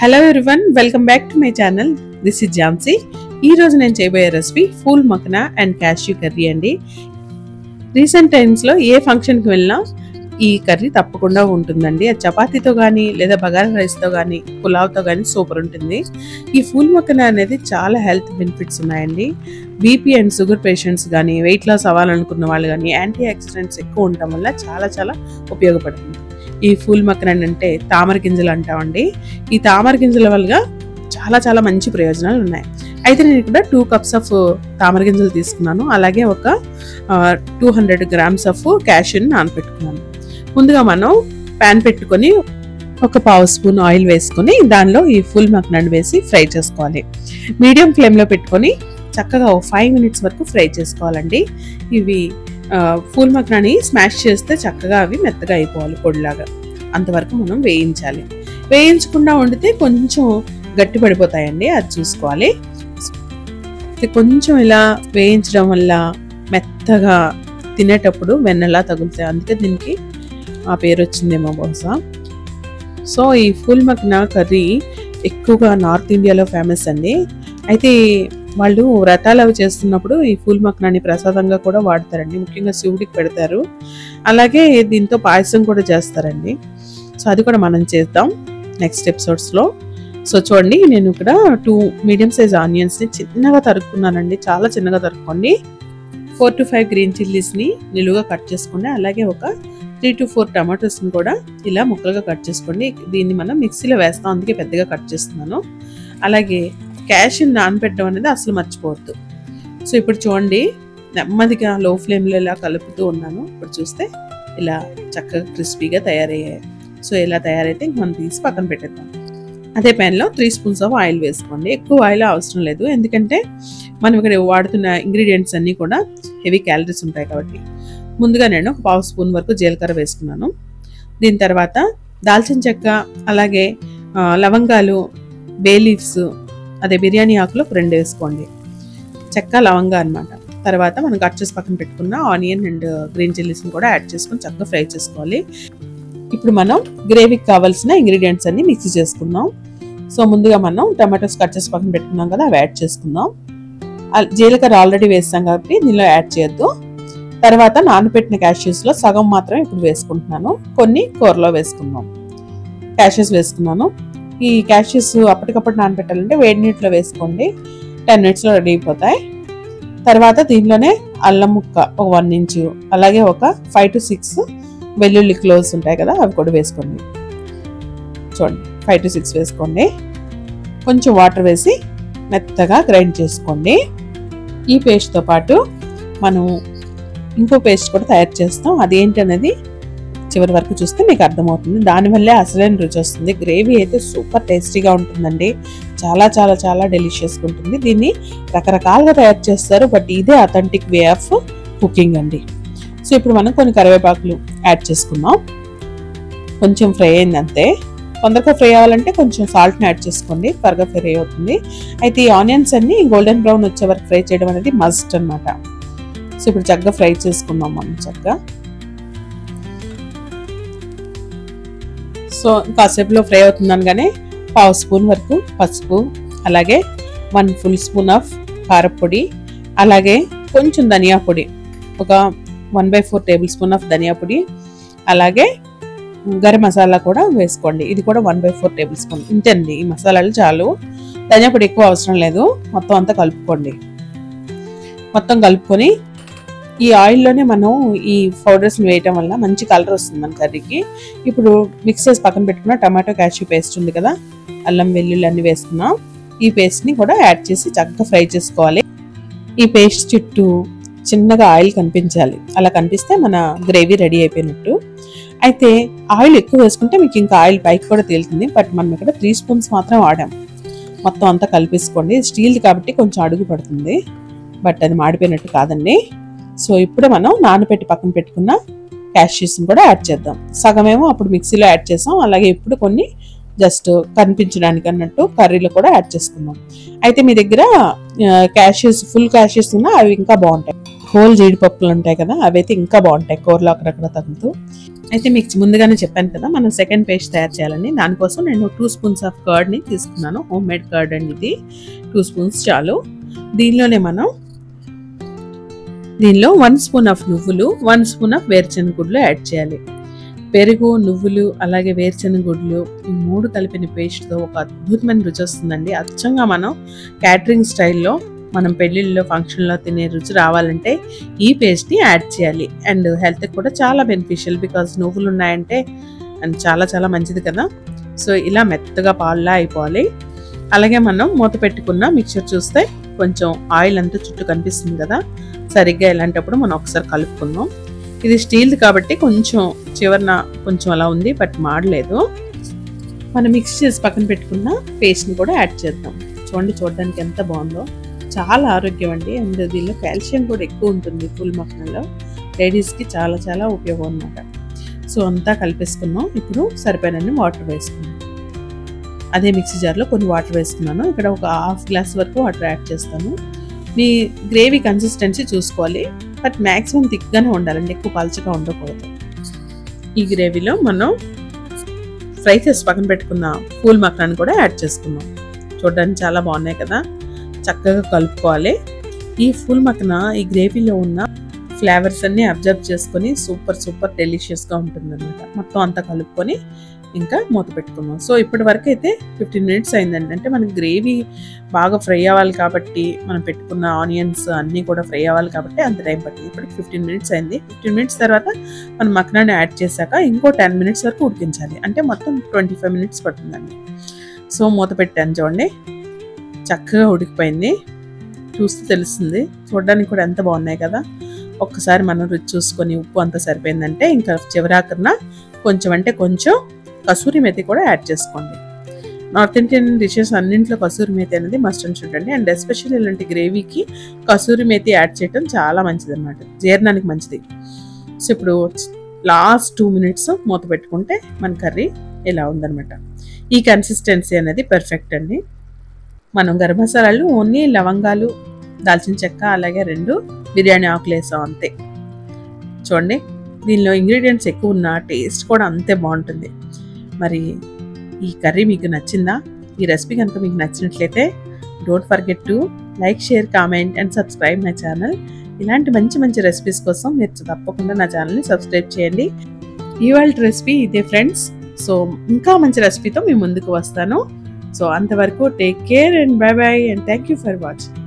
Hello everyone, welcome back to my channel. This is Jhansi. ఈ రోజు నేను చేయబోయే recipe phool makhana and cashew curry అండి. రీసెంట్ టైమ్స్లో ఏ ఫంక్షన్కి వెళ్ళినా ఈ కర్రీ తప్పకుండా ఉంటుందండి. అది చపాతీతో కానీ లేదా బగారా రైస్తో కానీ పులావ్తో కానీ సూపర్ ఉంటుంది. ఈ ఫూల్ మఖనా అనేది చాలా హెల్త్ బెనిఫిట్స్ ఉన్నాయండి. బీపీ అండ్ షుగర్ పేషెంట్స్ కానీ, వెయిట్ లాస్ అవ్వాలనుకున్న వాళ్ళు కానీ, యాంటీ ఆక్సిడెంట్స్ ఎక్కువ ఉండటం వల్ల చాలా ఉపయోగపడుతుంది. ఈ ఫూల్ మఖనా అంటే తామర గింజలు అంటామండి. ఈ తామర గింజల వల్ల చాలా మంచి ప్రయోజనాలు ఉన్నాయి. అయితే నేను ఇక్కడ 2 cups ఆఫ్ తామర గింజలు తీసుకున్నాను. అలాగే ఒక 200 grams ఆఫ్ క్యాష్యూని నానబెట్టుకున్నాను. ముందుగా మనం ప్యాన్ పెట్టుకొని ఒక 1/2 స్పూన్ ఆయిల్ వేసుకొని దానిలో ఈ ఫూల్ మఖనాని వేసి ఫ్రై చేసుకోవాలి. మీడియం ఫ్లేమ్లో పెట్టుకొని చక్కగా 5 minutes వరకు ఫ్రై చేసుకోవాలండి. ఇవి ఫూల్ మఖనాని స్మాష్ చేస్తే చక్కగా అవి మెత్తగా అయిపోవాలి, పొడిలాగా. అంతవరకు మనం వేయించాలి. వేయించకుండా వండితే కొంచెం గట్టి పడిపోతాయండి, అది చూసుకోవాలి. కొంచెం ఇలా వేయించడం వల్ల మెత్తగా తినేటప్పుడు వెన్నలా తగులుతాయి. అందుకే దీనికి ఆ పేరు వచ్చిందేమో బహుశా. సో ఈ ఫూల్ మఖనా కర్రీ ఎక్కువగా నార్త్ ఇండియాలో ఫేమస్ అండి. అయితే వాళ్ళు వ్రతాలు అవి చేస్తున్నప్పుడు ఈ ఫూల్ మఖనాని ప్రసాదంగా కూడా వాడతారండి. ముఖ్యంగా శివుడికి పెడతారు. అలాగే దీంతో పాయసం కూడా చేస్తారండి. సో అది కూడా మనం చేద్దాం నెక్స్ట్ ఎపిసోడ్స్లో. సో చూడండి, నేను ఇక్కడ 2 మీడియం సైజ్ ఆనియన్స్ని చిన్నగా తరుక్కున్నానండి. చాలా చిన్నగా తరుక్కోండి. 4 to 5 గ్రీన్ చిల్లీస్ని నిలువుగా కట్ చేసుకోండి. అలాగే ఒక 3 to 4 టమాటోస్ని కూడా ఇలా ముక్కలుగా కట్ చేసుకోండి. దీన్ని మనం మిక్సీలో వేస్తాం, అందుకే పెద్దగా కట్ చేస్తున్నాను. అలాగే క్యాష్యూని నానబెట్టడం అనేది అసలు మర్చిపోవద్దు. సో ఇప్పుడు చూడండి, నెమ్మదిగా లో ఫ్లేమ్లో ఇలా కలుపుతూ ఉన్నాను. ఇప్పుడు చూస్తే ఇలా చక్కగా క్రిస్పీగా తయారయ్యాయి. సో ఇలా తయారైతే మనం తీసి పక్కన పెట్టేద్దాం. అదే ప్యాన్లో 3 స్పూన్స్ ఆఫ్ ఆయిల్ వేసుకోండి. ఎక్కువ ఆయిల్ అవసరం లేదు, ఎందుకంటే మనం ఇక్కడ వాడుతున్న ఇంగ్రీడియంట్స్ అన్నీ కూడా హెవీ క్యాలరీస్ ఉంటాయి కాబట్టి. ముందుగా నేను ఒక 1/2 స్పూన్ వరకు జీలకర్ర వేసుకున్నాను. దీని తర్వాత దాల్చిన చెక్క, అలాగే లవంగాలు, బే లీవ్స్, అదే బిర్యానీ ఆకులు 2 వేసుకోండి. చెక్క, లవంగా అనమాట. తర్వాత మనం కట్ చేసి పక్కన పెట్టుకున్న ఆనియన్ అండ్ గ్రీన్ చిల్లీస్ని కూడా యాడ్ చేసుకొని చక్కగా ఫ్రై చేసుకోవాలి. ఇప్పుడు మనం గ్రేవీకి కావాల్సిన ఇంగ్రీడియంట్స్ అన్ని మిక్సీ చేసుకుందాం. సో ముందుగా మనం టమాటోస్ కట్ చేసి పక్కన పెట్టుకున్నాం కదా, అవి యాడ్ చేసుకుందాం. జీలకర్ర ఆల్రెడీ వేస్తాం కాబట్టి దీనిలో యాడ్ చేయొద్దు. తర్వాత నానబెట్టిన క్యాష్యూస్లో సగం మాత్రమే ఇప్పుడు వేసుకుంటున్నాను. కొన్ని కూరలో వేసుకుందాం. క్యాష్యూస్ వేసుకున్నాను. ఈ క్యాష్యూస్ అప్పటికప్పుడు నానబెట్టాలంటే వేడి నీటిలో వేసుకోండి. 10 minutesలో రెడీ అయిపోతాయి. తర్వాత దీనిలోనే అల్లం ముక్క ఒక 1 inch, అలాగే ఒక 5 to 6 వెల్లుల్లి క్లోవ్స్ ఉంటాయి కదా, అవి కూడా వేసుకోండి. చూడండి, 5 to 6 వేసుకోండి. కొంచెం వాటర్ వేసి మెత్తగా గ్రైండ్ చేసుకోండి. ఈ పేస్ట్తో పాటు మనం ఇంకో పేస్ట్ కూడా తయారు చేస్తాం. అదేంటనేది చివరి వరకు చూస్తే మీకు అర్థమవుతుంది. దానివల్లే అసలైన రుచి వస్తుంది. గ్రేవీ అయితే సూపర్ టేస్టీగా ఉంటుందండి. చాలా డెలిషియస్గా ఉంటుంది. దీన్ని రకరకాలుగా తయారు చేస్తారు, బట్ ఇదే అథెంటిక్ వే ఆఫ్ కుకింగ్ అండి. సో ఇప్పుడు మనం కొన్ని కరివేపాకులు యాడ్ చేసుకుందాం. కొంచెం ఫ్రై అయింది అంతే. తొందరగా ఫ్రై అవ్వాలంటే కొంచెం సాల్ట్ని యాడ్ చేసుకోండి, త్వరగా ఫ్రై అవుతుంది. అయితే ఈ ఆనియన్స్ అన్ని గోల్డెన్ బ్రౌన్ వచ్చే వరకు ఫ్రై చేయడం అనేది మస్ట్ అనమాట. సో ఇప్పుడు చక్కగా ఫ్రై చేసుకుందాం మనం చక్కగా. సో కాసేపులో ఫ్రై అవుతుందనగానే 1/2 స్పూన్ వరకు పసుపు, అలాగే 1 full స్పూన్ ఆఫ్ కారపొడి, అలాగే కొంచెం ధనియా పొడి, ఒక 1/4 tablespoon ఆఫ్ ధనియా పొడి, అలాగే గరం మసాలా కూడా వేసుకోండి. ఇది కూడా 1/4 tablespoon. ఇంతండి, ఈ మసాలాలు చాలు. ధనియా పొడి ఎక్కువ అవసరం లేదు. మొత్తం అంతా కలుపుకోండి. మొత్తం కలుపుకొని ఈ ఆయిల్లోనే మనం ఈ పౌడర్స్ని వేయటం వల్ల మంచి కలర్ వస్తుంది మన కర్రీకి. ఇప్పుడు మిక్స్ చేసి పక్కన పెట్టుకున్న టమాటో క్యాష్యూ పేస్ట్ ఉంది కదా, అల్లం వెల్లుల్లి అన్ని వేసుకున్నాం. ఈ పేస్ట్ని కూడా యాడ్ చేసి చక్కగా ఫ్రై చేసుకోవాలి. ఈ పేస్ట్ చుట్టూ చిన్నగా ఆయిల్ కనిపించాలి. అలా కనిపిస్తే మన గ్రేవీ రెడీ అయిపోయినట్టు. అయితే ఆయిల్ ఎక్కువ వేసుకుంటే మీకు ఇంకా ఆయిల్ పైకి కూడా తేలుతుంది. బట్ మనం ఇక్కడ 3 స్పూన్స్ మాత్రం వాడాం. మొత్తం అంతా కలిపేసుకోండి. స్టీల్ కాబట్టి కొంచెం అడుగు పడుతుంది, బట్ అది మాడిపోయినట్టు కాదండి. సో ఇప్పుడు మనం నానబెట్టి పక్కన పెట్టుకున్న క్యాష్యూస్ని కూడా యాడ్ చేద్దాం. సగమేమో అప్పుడు మిక్సీలో యాడ్ చేసాం, అలాగే ఇప్పుడు కొన్ని జస్ట్ కనిపించడానికి అన్నట్టు కర్రీలో కూడా యాడ్ చేసుకుందాం. అయితే మీ దగ్గర క్యాష్యూస్, ఫుల్ క్యాష్యూస్ ఉన్నా అవి ఇంకా బాగుంటాయి. హోల్ జీడిపప్పులు ఉంటాయి కదా, అవి అయితే ఇంకా బాగుంటాయి కూరలో అక్కడక్కడ తగులుతూ. అయితే మీకు ముందుగానే చెప్పాను కదా మనం సెకండ్ పేస్ట్ తయారు చేయాలని. దానికోసం నేను 2 స్పూన్స్ ఆఫ్ కర్డ్ని తీసుకున్నాను. హోమ్ మేడ్ కర్డ్ అండి ఇది. 2 స్పూన్స్ చాలు. దీనిలో 1 స్పూన్ ఆఫ్ నువ్వులు, 1 స్పూన్ ఆఫ్ వేరుశనగ గుడ్లు యాడ్ చేయాలి. పెరుగు, నువ్వులు అలాగే వేరుశనగ గుడ్లు ఈ 3 కలిపిన పేస్ట్తో ఒక అద్భుతమైన రుచి వస్తుందండి. అచ్చంగా మనం క్యాటరింగ్ స్టైల్లో మనం పెళ్ళిళ్ళలో ఫంక్షన్లో తినే రుచి రావాలంటే ఈ పేస్ట్ని యాడ్ చేయాలి. అండ్ హెల్త్కి కూడా చాలా బెనిఫిషియల్, బికాజ్ నువ్వులు ఉన్నాయంటే అండ్ చాలా చాలా మంచిది కదా. సో ఇలా మెత్తగా పాల్లా అయిపోవాలి. అలాగే మనం మూత పెట్టుకున్న మిక్చర్ చూస్తే కొంచెం ఆయిల్ అంతా చుట్టూ కనిపిస్తుంది కదా, సరిగ్గా ఇలాంటప్పుడు మనం ఒకసారి కలుపుకుందాం. ఇది స్టీల్ది కాబట్టి కొంచెం చివరన కొంచెం అలా ఉంది, బట్ మాడలేదు. మనం మిక్స్ చేసి పక్కన పెట్టుకున్న పేస్ట్ని కూడా యాడ్ చేద్దాం. చూడడానికి ఎంత బాగుందో, చాలా ఆరోగ్యం అండి. అండ్ దీనిలో కాల్షియం కూడా ఎక్కువ ఉంటుంది. ఫుల్ మక్కనలో లేడీస్కి చాలా చాలా ఉపయోగం అన్నమాట. సో అంతా కలిపేసుకున్నాం. ఇప్పుడు సరిపోయినన్ని వాటర్ వేసుకున్నాం. అదే మిక్సీ జార్లో కొన్ని వాటర్ వేసుకున్నాను. ఇక్కడ ఒక హాఫ్ గ్లాస్ వరకు వాటర్ యాడ్ చేస్తాను. మీ గ్రేవీ కన్సిస్టెన్సీ చూసుకోవాలి, బట్ మ్యాక్సిమం థిక్గానే ఉండాలండి, ఎక్కువ పల్చగా ఉండకూడదు. ఈ గ్రేవీలో మనం ఫ్రై చేసి పక్కన పెట్టుకున్న పూల్ మక్కనాన్ని కూడా యాడ్ చేసుకున్నాం. చూడడానికి చాలా బాగున్నాయి కదా. చక్కగా కలుపుకోవాలి. ఈ ఫుల్ మక్కన ఈ గ్రేవీలో ఉన్న ఫ్లేవర్స్ అన్నీ అబ్జర్వ్ చేసుకొని సూపర్ డెలిషియస్గా ఉంటుంది అనమాట. మొత్తం అంతా కలుపుకొని ఇంకా మూత పెట్టుకున్నాం. సో ఇప్పటి వరకు అయితే 15 మినిట్స్ అయిందండి. అంటే మనకి గ్రేవీ బాగా ఫ్రై అవ్వాలి కాబట్టి, మనం పెట్టుకున్న ఆనియన్స్ అన్నీ కూడా ఫ్రై అవ్వాలి కాబట్టి అంత టైం పట్టింది. ఇప్పటికి 15 మినిట్స్ అయింది. 15 మినిట్స్ తర్వాత మనం మక్కనాన్ని యాడ్ చేశాక ఇంకో 10 మినిట్స్ వరకు ఉడికించాలి. అంటే మొత్తం 25 మినిట్స్ పడుతుందండి. సో మూత పెట్టాను చూడండి, చక్కగా ఉడికిపోయింది. చూస్తే తెలుస్తుంది. చూడడానికి కూడా ఎంత బాగున్నాయి కదా. ఒక్కసారి మనం రుచి చూసుకొని ఉప్పు అంతా సరిపోయిందంటే ఇంకా చివరాకరణ కొంచెం కసూరి మేతి కూడా యాడ్ చేసుకోండి. నార్త్ ఇండియన్ డిషెస్ అన్నింటిలో కసూరి మేతి అనేది మస్ట్ అని చూడండి. అండ్ ఎస్పెషల్లీ ఇలాంటి గ్రేవీకి కసూరి మేతి యాడ్ చేయడం చాలా మంచిది అన్నమాట, జీర్ణానికి మంచిది. సో ఇప్పుడు లాస్ట్ 2 మినిట్స్ మూత పెట్టుకుంటే మన కర్రీ ఇలా ఉందన్నమాట. ఈ కన్సిస్టెన్సీ అనేది పర్ఫెక్ట్ అండి. మనం గరం మసాలాలు ఓన్లీ లవంగాలు, దాల్చిన చెక్క అలాగే 2 బిర్యానీ ఆకులు వేసాం అంతే. చూడండి, దీనిలో ఇంగ్రీడియంట్స్ ఎక్కువ ఉన్న టేస్ట్ కూడా అంతే బాగుంటుంది. మరి ఈ కర్రీ మీకు నచ్చిందా? ఈ రెసిపీ కనుక మీకు నచ్చినట్లయితే don't forget to like, share, comment and subscribe my channel. ఇలాంటి మంచి రెసిపీస్ కోసం మీరు తప్పకుండా నా ఛానల్ని సబ్స్క్రైబ్ చేయండి. ఇవాళ రెసిపీ ఇదే ఫ్రెండ్స్. సో ఇంకా మంచి రెసిపీతో మీ ముందుకు వస్తాను. సో అంతవరకు take care and by and thank you for watching.